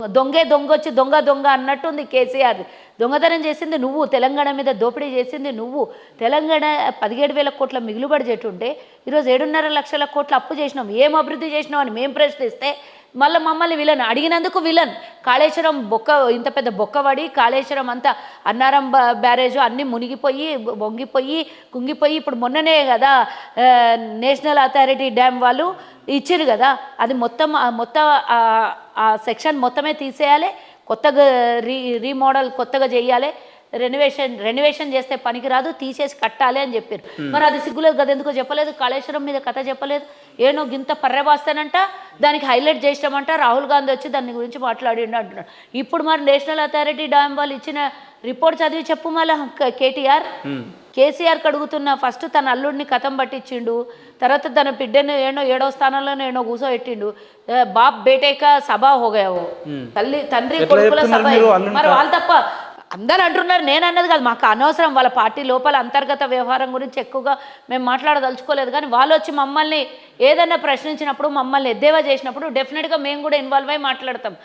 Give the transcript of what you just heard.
దొంగే దొంగొచ్చి దొంగ దొంగ అన్నట్టుంది కేసీఆర్. దొంగతనం చేసింది నువ్వు, తెలంగాణ మీద దోపిడీ చేసింది నువ్వు. తెలంగాణ 17,000 కోట్ల మిగులు బడ్జెట్ ఉంటే ఈరోజు 7.5 లక్షల కోట్ల అప్పు చేసినాం. ఏం అభివృద్ధి చేసినావు అని మేము ప్రశ్నిస్తే మళ్ళీ మమ్మల్ని విలన్ అడిగినందుకు విలన్. కాళేశ్వరం బొక్క ఇంత పెద్ద బొక్కబడి కాళేశ్వరం అంతా అన్నారం బ్యారేజ్ అన్నీ మునిగిపోయి వంగిపోయి కుంగిపోయి ఇప్పుడు మొన్ననే కదా నేషనల్ అథారిటీ డ్యామ్ వాళ్ళు ఇచ్చారు కదా, అది మొత్తం ఆ సెక్షన్ మొత్తమే తీసేయాలి, కొత్తగా రీమోడల్ కొత్తగా చేయాలి, రెనోవేషన్ చేస్తే పనికిరాదు, తీసేసి కట్టాలి అని చెప్పారు. మరి అది సిగ్గులేదు కదా, ఎందుకో చెప్పలేదు, కాళేశ్వరం మీద కథ చెప్పలేదు. ఏనో గింత పర్రెబాస్తానంట, దానికి హైలైట్ చేసినామంట, రాహుల్ గాంధీ వచ్చి దాని గురించి మాట్లాడిండు అంటున్నాడు. ఇప్పుడు మరి నేషనల్ అథారిటీ డ్యామ్ వాళ్ళు ఇచ్చిన రిపోర్ట్ చదివి చెప్పు మళ్ళా కేసీఆర్కి అడుగుతున్నా. ఫస్ట్ తన అల్లుడిని కథం పట్టించిండు, తర్వాత తన బిడ్డను ఏడో స్థానంలోనే కూర్చోబెట్టిండు. బాప్ బేటేక సభ హోగాయో, తండ్రి కొడుకుల సభ. మరి వాళ్ళు తప్ప అందరూ అంటున్నారు, నేను అన్నది కాదు, మాకు అనవసరం. వాళ్ళ పార్టీ లోపల అంతర్గత వ్యవహారం గురించి ఎక్కువగా మేము మాట్లాడదలుచుకోలేదు. కానీ వాళ్ళు వచ్చి మమ్మల్ని ఏదైనా ప్రశ్నించినప్పుడు, మమ్మల్ని ఎద్దేవా చేసినప్పుడు డెఫినెట్గా మేము కూడా ఇన్వాల్వ్ అయ్యి మాట్లాడతాం.